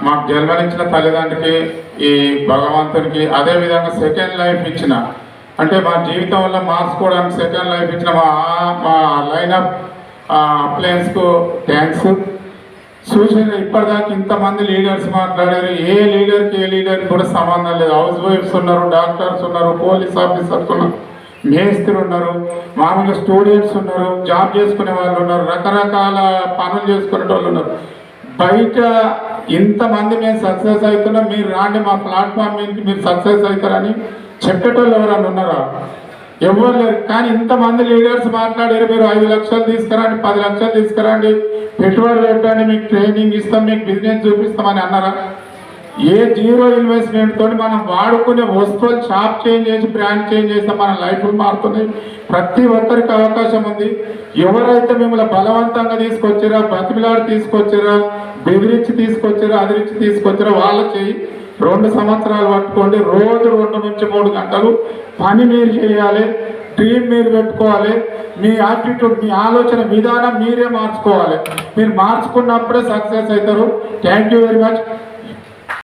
మాకు జన్మనిచ్చిన తల్లిదండ్రికి ఈ భగవంతునికి అదేవిధంగా సెకండ్ లైఫ్ ఇచ్చిన అంటే మా జీవితం వల్ల మార్చుకోవడానికి సెకండ్ లైఫ్ ఇచ్చిన మా లైన్ ఆఫ్ అప్లయన్స్కు థ్యాంక్స్. చూసిన ఇప్పటిదాకా ఇంతమంది లీడర్స్ మాట్లాడారు. ఏ లీడర్కి కూడా సంబంధం లేదు. హౌస్ వైఫ్స్ ఉన్నారు, డాక్టర్స్ ఉన్నారు, పోలీస్ ఆఫీసర్స్ ఉన్నారు, మేస్త్రి ఉన్నారు, మామూలుగా స్టూడెంట్స్ ఉన్నారు, జాబ్ చేసుకునే వాళ్ళు ఉన్నారు, రకరకాల పనులు చేసుకునే వాళ్ళు ఉన్నారు. బయట ఇంతమంది మేము సక్సెస్ అవుతున్నాం, మీరు రాండి మా ప్లాట్ఫామ్ మీదకి మీరు సక్సెస్ అవుతారని చెప్పేటోళ్ళు ఎవరన్నా ఉన్నారా? ఎవరు లేరు. కానీ ఇంతమంది లీడర్స్ మాట్లాడారు, మీరు 5 లక్షలు తీసుకురండి, 10 లక్షలు తీసుకురండి, పెట్టుబడి పెట్టండి, మీకు ట్రైనింగ్ ఇస్తాం, మీకు బిజినెస్ చూపిస్తామని అన్నారా? ఏ జీరో ఇన్వెస్ట్మెంట్ తోటి మనం వాడుకునే వస్తువులు షాప్ చేంజ్ చేసి బ్రాండ్ చేంజ్ చేస్తే మన లైఫ్లు మారుతున్నాయి. ప్రతి ఒక్కరికి అవకాశం ఉంది. ఎవరైతే మిమ్మల్ని బలవంతంగా తీసుకొచ్చారా, బతిమిలాడి తీసుకొచ్చారా, బెదిరించి తీసుకొచ్చారా, అదిరించి తీసుకొచ్చారా వాళ్ళకి 2 సంవత్సరాలు పట్టుకోండి. రోజు 2 నుంచి 3 గంటలు పని మీరు చేయాలి, డ్రీమ్ మీరు పెట్టుకోవాలి, మీ యాటిట్యూడ్ మీ ఆలోచన విధానం మీరే మార్చుకోవాలి. మీరు మార్చుకున్నప్పుడే సక్సెస్ అవుతారు. Thank you very much.